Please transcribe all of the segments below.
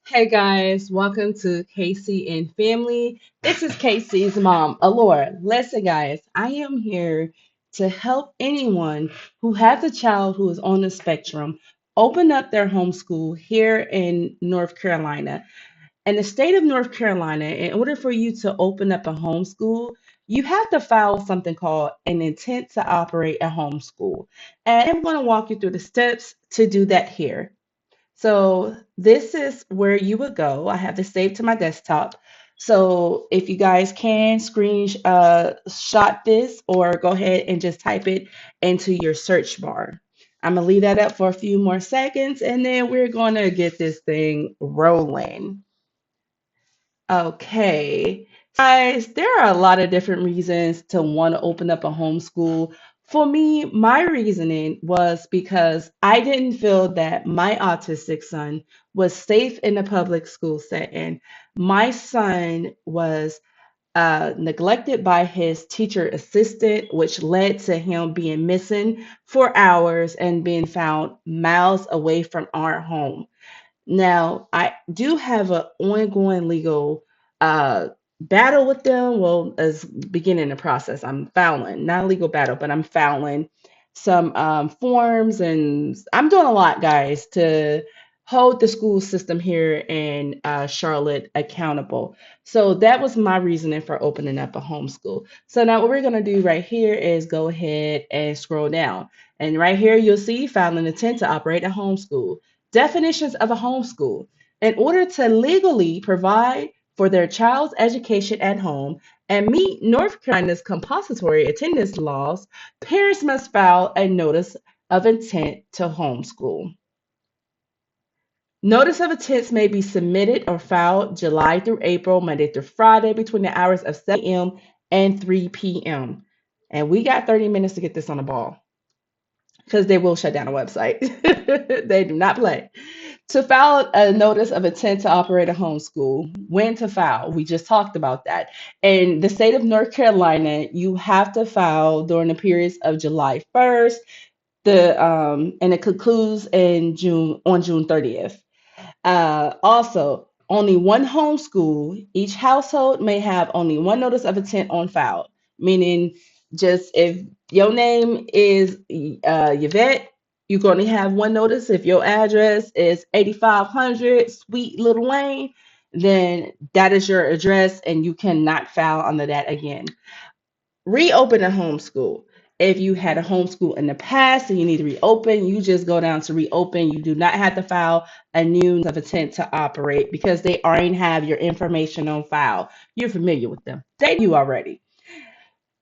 Hey guys, welcome to Casey and Family. This is Casey's mom, Alora. Listen, guys, I am here to help anyone who has a child who is on the spectrum open up their homeschool here in North Carolina. In the state of North Carolina, in order for you to open up a homeschool, you have to file something called an intent to operate a homeschool. And I'm going to walk you through the steps to do that here. So this is where you would go. I have this saved to my desktop. So if you guys can shot this or go ahead and just type it into your search bar. I'm gonna leave that up for a few more seconds and then we're gonna get this thing rolling. Okay. Guys, there are a lot of different reasons to want to open up a homeschool. For me, my reasoning was because I didn't feel that my autistic son was safe in the public school setting. My son was neglected by his teacher assistant, which led to him being missing for hours and being found miles away from our home. Now, I do have an ongoing legal uh, battle with them. Well, as beginning the process, I'm filing, not a legal battle, but I'm filing some forms and I'm doing a lot, guys, to hold the school system here in Charlotte accountable. So that was my reasoning for opening up a homeschool. So now what we're going to do right here is go ahead and scroll down. And right here, you'll see file an intent to operate a homeschool. Definitions of a homeschool. In order to legally provide for their child's education at home and meet North Carolina's compulsory attendance laws, parents must file a notice of intent to homeschool. Notice of intents may be submitted or filed July through April, Monday through Friday, between the hours of 7 a.m. and 3 p.m. And we got 30 minutes to get this on the ball because they will shut down the website. They do not play. To file a notice of intent to operate a homeschool, when to file, we just talked about that. In the state of North Carolina, you have to file during the periods of July 1st, and it concludes in June 30th. Also, only one homeschool, each household may have only one notice of intent on file, meaning just if your name is Yvette, you're going to have one notice. If your address is 8500 Sweet Little Lane, then that is your address and you cannot file under that again. Reopen a homeschool. If you had a homeschool in the past and you need to reopen, you just go down to reopen. You do not have to file a new notice of intent to operate because they already have your information on file. You're familiar with them. They knew already.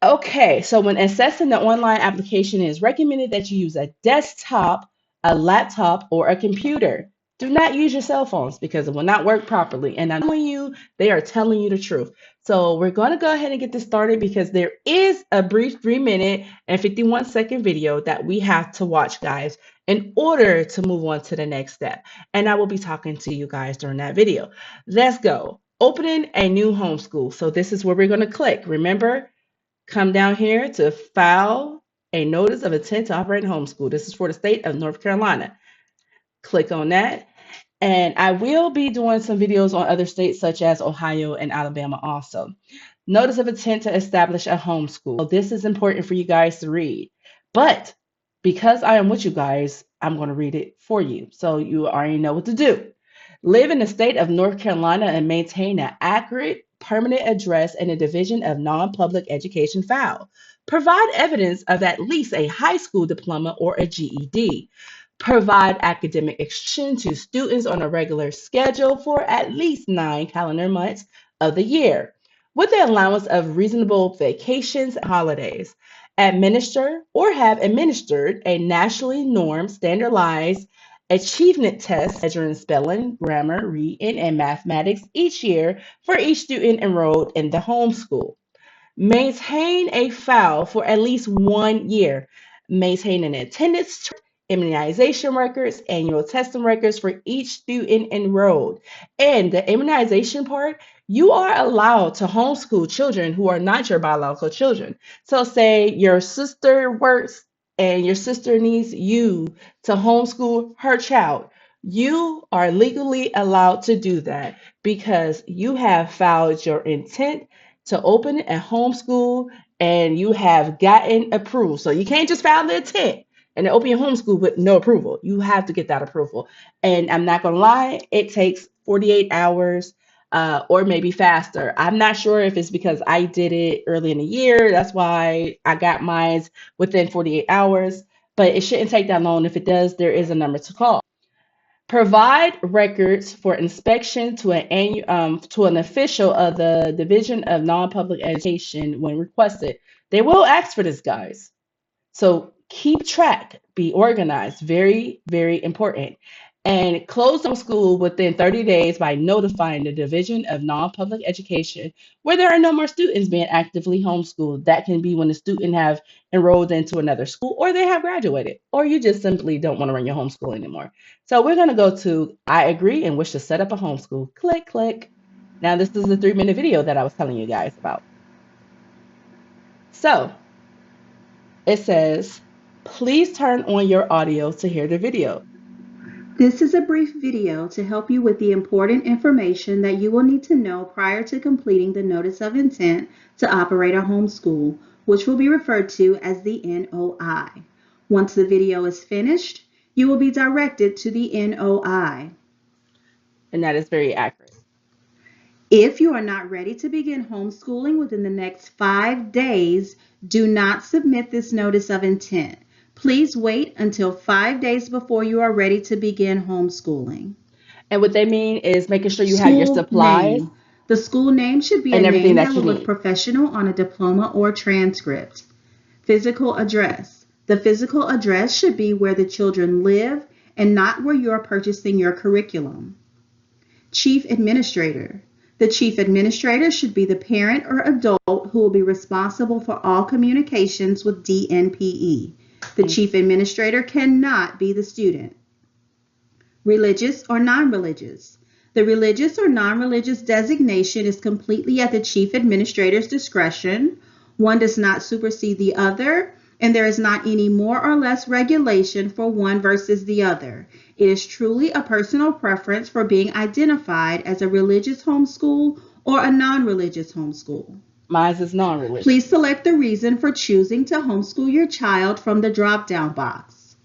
Okay, so when assessing the online application, it is recommended that you use a desktop, a laptop, or a computer. Do not use your cell phones because it will not work properly. And I'm telling you, they are telling you the truth. So we're going to go ahead and get this started because there is a brief 3 minute and 51-second video that we have to watch, guys, in order to move on to the next step. And I will be talking to you guys during that video. Let's go. Opening a new homeschool. So this is where we're going to click. Remember, come down here to file a notice of intent to operate homeschool. This is for the state of North Carolina. Click on that. And I will be doing some videos on other states such as Ohio and Alabama also. Notice of intent to establish a homeschool. So this is important for you guys to read. But because I am with you guys, I'm going to read it for you so you already know what to do. Live in the state of North Carolina and maintain an accurate permanent address in a division of non-public education file. Provide evidence of at least a high school diploma or a GED. Provide academic instruction to students on a regular schedule for at least 9 calendar months of the year, with the allowance of reasonable vacations and holidays. Administer or have administered a nationally normed standardized achievement test measuring spelling, grammar, reading, and mathematics each year for each student enrolled in the homeschool. Maintain a file for at least 1 year. Maintain an attendance chart, immunization records, annual testing records for each student enrolled. And the immunization part, you are allowed to homeschool children who are not your biological children. So, say your sister works and your sister needs you to homeschool her child. You are legally allowed to do that because you have filed your intent to open a homeschool and you have gotten approved. So you can't just file the intent and then open your homeschool with no approval. You have to get that approval. And I'm not going to lie, it takes 48 hours or maybe faster. I'm not sure if it's because I did it early in the year. That's why I got mine within 48 hours. But it shouldn't take that long. If it does, there is a number to call. Provide records for inspection to to an official of the Division of Non-Public Education when requested. They will ask for this, guys. So keep track, be organized, very, very important. And close on school within 30 days by notifying the Division of Non-Public Education where there are no more students being actively homeschooled. That can be when the student have enrolled into another school or they have graduated or you just simply don't want to run your homeschool anymore. So we're going to go to I agree and wish to set up a homeschool. Click, click. Now this is the 3-minute video that I was telling you guys about. So it says, please turn on your audio to hear the video. This is a brief video to help you with the important information that you will need to know prior to completing the Notice of Intent to operate a homeschool, which will be referred to as the NOI. Once the video is finished, you will be directed to the NOI. And that is very accurate. If you are not ready to begin homeschooling within the next 5 days, do not submit this Notice of Intent. Please wait until 5 days before you are ready to begin homeschooling. And what they mean is making sure you have your School supplies name. The school name should be a and everything name that that will you look need. professional on a diploma or transcript. Physical address. The physical address should be where the children live and not where you are purchasing your curriculum. Chief Administrator. The chief administrator should be the parent or adult who will be responsible for all communications with DNPE. The chief administrator cannot be the student. Religious or non-religious. The religious or non-religious designation is completely at the chief administrator's discretion. One does not supersede the other, and there is not any more or less regulation for one versus the other. It is truly a personal preference for being identified as a religious homeschool or a non-religious homeschool. Mine is non-religious. Please select the reason for choosing to homeschool your child from the drop-down box.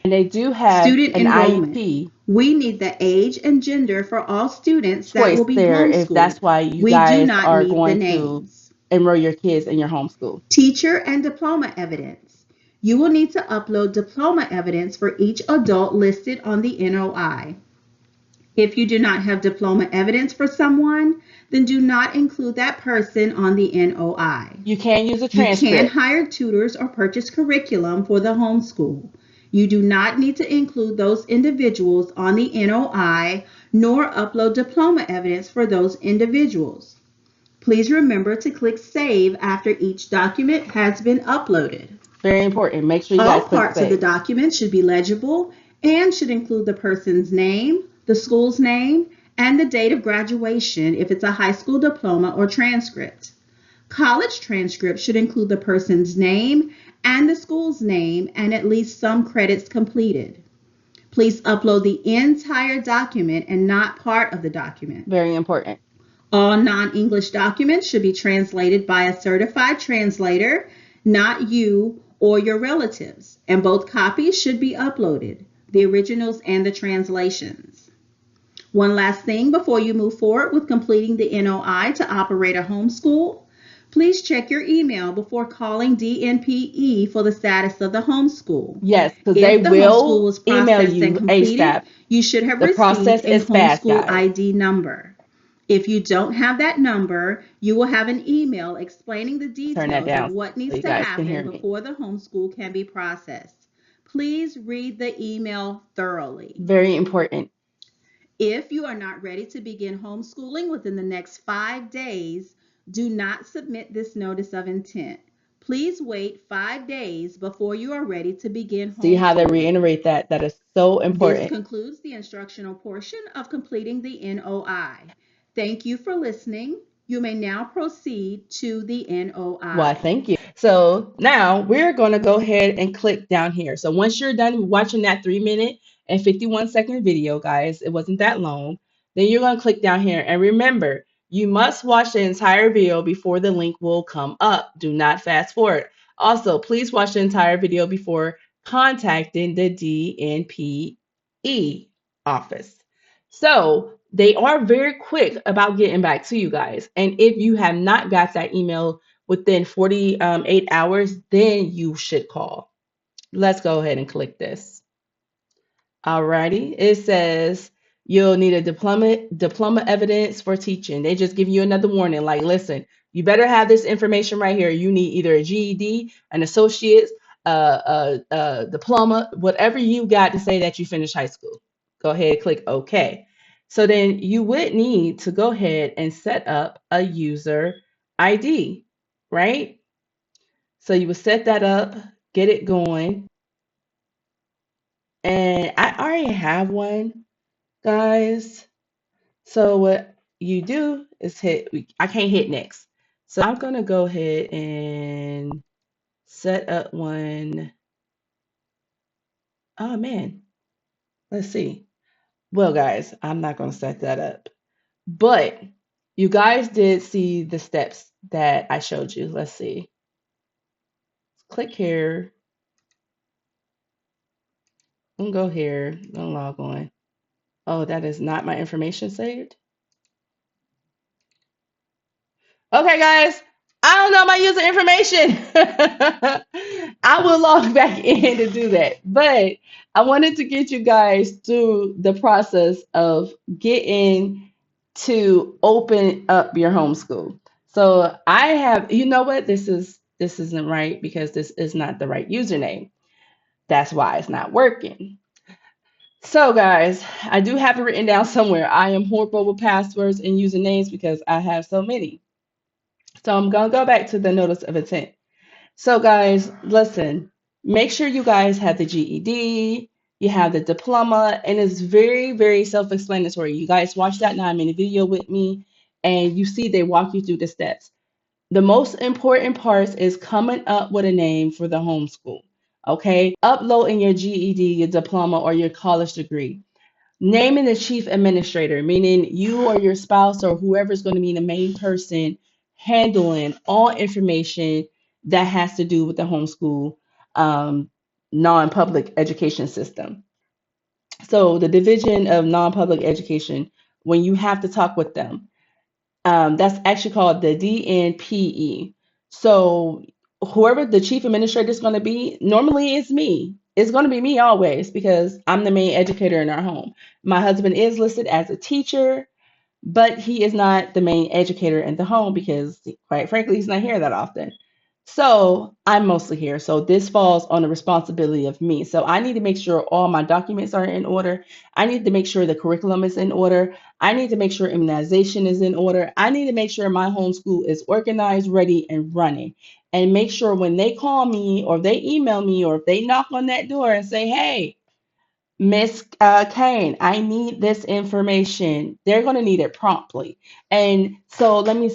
And they do have Student an enrollment. IEP We need the age and gender for all students that will choice be there if that's homeschooled. why you We do guys not are need the going to names. enroll your kids in your homeschool. Teacher and diploma evidence. You will need to upload diploma evidence for each adult listed on the NOI. If you do not have diploma evidence for someone, then do not include that person on the NOI. You can use a You can transcript. hire tutors or purchase curriculum for the homeschool. You do not need to include those individuals on the NOI nor upload diploma evidence for those individuals. Please remember to click Save after each document has been uploaded. Very important. Make sure you All guys click parts of the save. document should be legible and should include the person's name, the school's name, and the date of graduation if it's a high school diploma or transcript. College transcript should include the person's name and the school's name and at least some credits completed. Please upload the entire document and not part of the document. Very important. All non-English documents should be translated by a certified translator, not you or your relatives, and both copies should be uploaded, the originals and the translations. One last thing before you move forward with completing the NOI to operate a homeschool. Please check your email before calling DNPE for the status of the homeschool. Yes, because If they the homeschool will was email processed and you completed, ASAP. you should have The process received a is fast, homeschool guys. ID number. If you don't have that number, you will have an email explaining the Turn that details down of what so needs you to guys can hear happen me. before the homeschool can be processed. Please read the email thoroughly. Very important. If you are not ready to begin homeschooling within the next 5 days, do not submit this notice of intent. Please wait 5 days before you are ready to begin homeschooling. See how they reiterate that? That is so This important. concludes the instructional portion of completing the NOI. Thank you for listening. You may now proceed to the Why, NOI. thank you. So now we're going to go ahead and click down here. So once you're done watching that 3 minute and 51-second video, guys, it wasn't that long, then you're going to click down here. And remember, you must watch the entire video before the link will come up. Do not fast forward. Also, please watch the entire video before contacting the DNPE office. So they are very quick about getting back to you guys. And if you have not got that email within 48 hours, then you should call. Let's go ahead and click this. Alrighty, it says you'll need a diploma evidence for teaching. They just give you another warning, like, listen, you better have this information right here. You need either a GED, an associate's, a diploma, whatever you got to say that you finished high school. Go ahead, click OK. So then you would need to go ahead and set up a user ID, right? So you would set that up, get it going, and I already have one, guys. So what you do is I can't hit next. So I'm going to go ahead and set up one. Oh man, let's see. Well, guys, I'm not going to set that up. But you guys did see the steps that I showed you. Let's see. Click here and go here and log on. Oh, that is not my information saved. Okay, guys, I don't know my user information. I will log back in to do that. But I wanted to get you guys through the process of getting to open up your homeschool. So I have, you know what? This isn't right because this is not the right username. That's why it's not working. So guys, I do have it written down somewhere. I am horrible with passwords and usernames because I have so many. So I'm going to go back to the notice of intent. So guys, listen, make sure you guys have the GED, you have the diploma, and it's very, very self-explanatory. You guys watch that 9-minute video with me and you see they walk you through the steps. The most important part is coming up with a name for the homeschool. Okay, uploading your GED, your diploma, or your college degree. Naming the chief administrator, meaning you or your spouse or whoever's going to be the main person handling all information that has to do with the homeschool non-public education system. So the division of non-public education, when you have to talk with them, that's actually called the DNPE. So whoever the chief administrator is going to be, normally it's me. It's going to be me always because I'm the main educator in our home. My husband is listed as a teacher, but he is not the main educator in the home because, quite frankly, he's not here that often. So I'm mostly here. So this falls on the responsibility of me. So I need to make sure all my documents are in order. I need to make sure the curriculum is in order. I need to make sure immunization is in order. I need to make sure my homeschool is organized, ready, and running. And make sure when they call me or they email me or if they knock on that door and say, hey, Miss Kane, I need this information. They're going to need it promptly. And so let me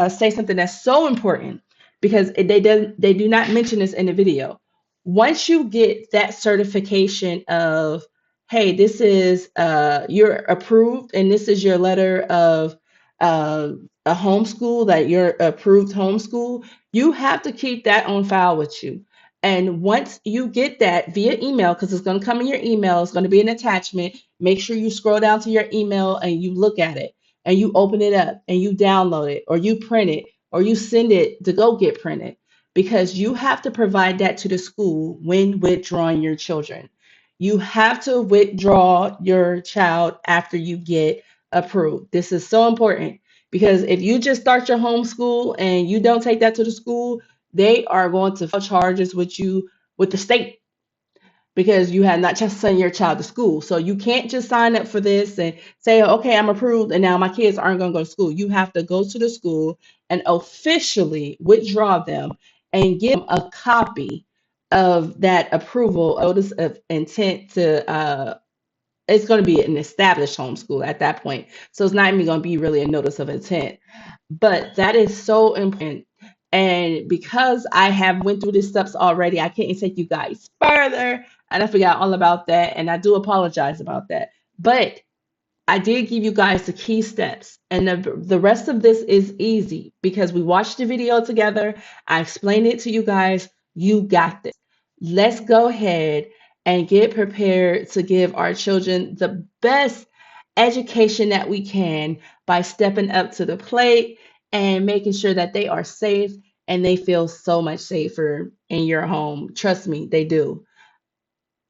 say something that's so important because they do not mention this in the video. Once you get that certification of, hey, this is you're approved and this is your letter of uh, a homeschool that you're approved homeschool, you have to keep that on file with you. And once you get that via email, because it's going to come in your email, it's going to be an attachment. Make sure you scroll down to your email and you look at it and you open it up and you download it or you print it or you send it to go get printed because you have to provide that to the school when withdrawing your children. You have to withdraw your child after you get approved. This is so important because if you just start your homeschool and you don't take that to the school, they are going to file charges with you with the state because you have not just sent your child to school. So you can't just sign up for this and say, okay, I'm approved, and now my kids aren't going to go to school. You have to go to the school and officially withdraw them and give them a copy of that approval notice of intent to it's going to be an established homeschool at that point. So it's not even going to be really a notice of intent. But that is so important. And because I have went through the steps already, I can't take you guys further. And I forgot all about that. And I do apologize about that. But I did give you guys the key steps, and the rest of this is easy because we watched the video together. I explained it to you guys. You got this. Let's go ahead and get prepared to give our children the best education that we can by stepping up to the plate and making sure that they are safe and they feel so much safer in your home. Trust me, they do.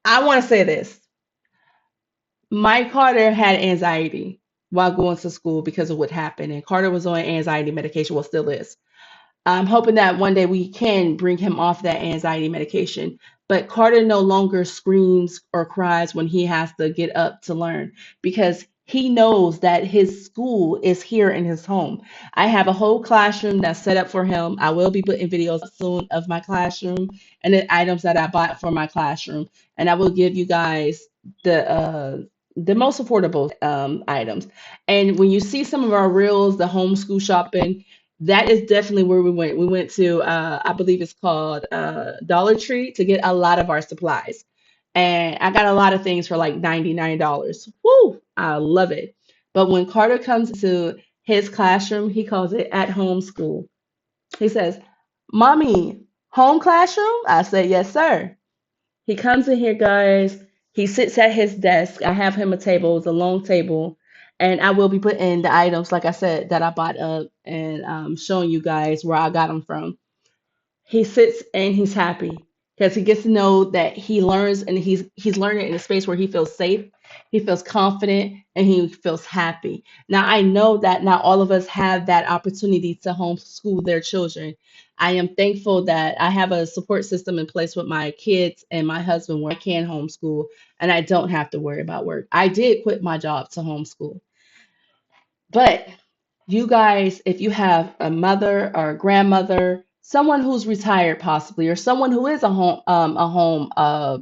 I want to say this. My Carter had anxiety while going to school because of what happened, and Carter was on anxiety medication, well, still is. I'm hoping that one day we can bring him off that anxiety medication. But Carter no longer screams or cries when he has to get up to learn because he knows that his school is here in his home. I have a whole classroom that's set up for him. I will be putting videos soon of my classroom and the items that I bought for my classroom. And I will give you guys the most affordable items. And when you see some of our reels, the homeschool shopping, that is definitely where we went. We went to, I believe it's called Dollar Tree to get a lot of our supplies. And I got a lot of things for like $99. Woo! I love it. But when Carter comes to his classroom, he calls it at home school. He says, Mommy, home classroom? I said, Yes, sir. He comes in here, guys. He sits at his desk. I have him a table. It's a long table. And I will be putting the items, like I said, that I bought up and showing you guys where I got them from. He sits and he's happy because he gets to know that he learns and he's learning in a space where he feels safe, he feels confident, and he feels happy. Now I know that not all of us have that opportunity to homeschool their children. I am thankful that I have a support system in place with my kids and my husband where I can homeschool and I don't have to worry about work. I did quit my job to homeschool. But you guys, if you have a mother or a grandmother, someone who's retired possibly, or someone who is a home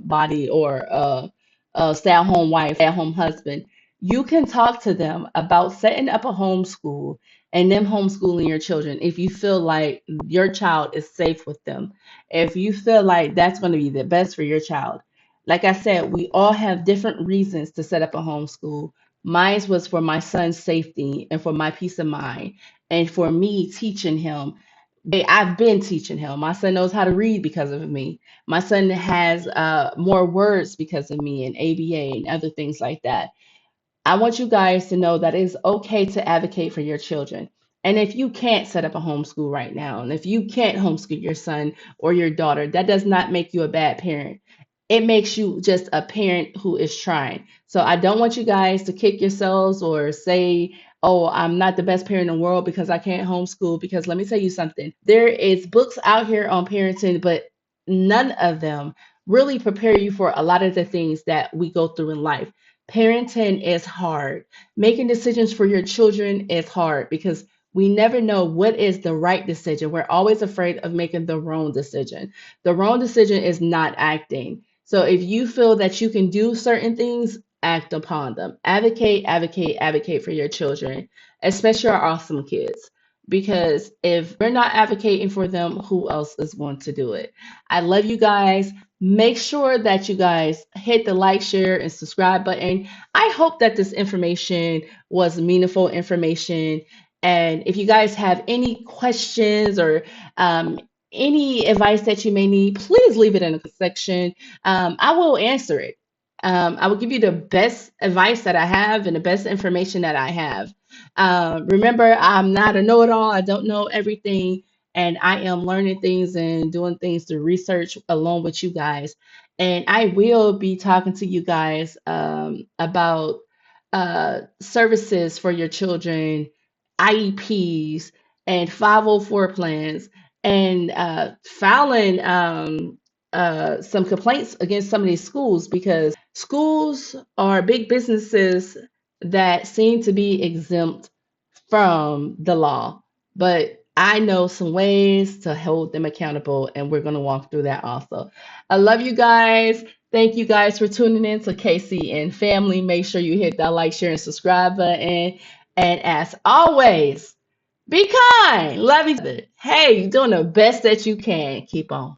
body or a stay-at-home wife, stay-at-home husband, you can talk to them about setting up a homeschool and them homeschooling your children if you feel like your child is safe with them. If you feel like that's going to be the best for your child. Like I said, we all have different reasons to set up a homeschool. Mine was for my son's safety and for my peace of mind, and for me teaching him. I've been teaching him. My son knows how to read because of me. My son has more words because of me and ABA and other things like that. I want you guys to know that it's okay to advocate for your children. And if you can't set up a homeschool right now, and if you can't homeschool your son or your daughter, that does not make you a bad parent. It makes you just a parent who is trying. So I don't want you guys to kick yourselves or say, oh, I'm not the best parent in the world because I can't homeschool. Because let me tell you something. There is books out here on parenting, but none of them really prepare you for a lot of the things that we go through in life. Parenting is hard. Making decisions for your children is hard because we never know what is the right decision. We're always afraid of making the wrong decision. The wrong decision is not acting. So if you feel that you can do certain things, act upon them. Advocate, advocate, advocate for your children, especially our awesome kids. Because if we're not advocating for them, who else is going to do it? I love you guys. Make sure that you guys hit the like, share, and subscribe button. I hope that this information was meaningful information. And if you guys have any questions or any advice that you may need, please leave it in the section. I will answer it. I will give you the best advice that I have and the best information that I have. Remember, I'm not a know it all, I don't know everything, and I am learning things and doing things to research along with you guys. And I will be talking to you guys about services for your children, IEPs, and 504 plans, and filing some complaints against some of these schools because schools are big businesses that seem to be exempt from the law. But I know some ways to hold them accountable, and we're going to walk through that also. I love you guys. Thank you guys for tuning in to Casey and Family. Make sure you hit that like, share, and subscribe button. And as always, be kind, love each other. Hey, you're doing the best that you can. Keep on.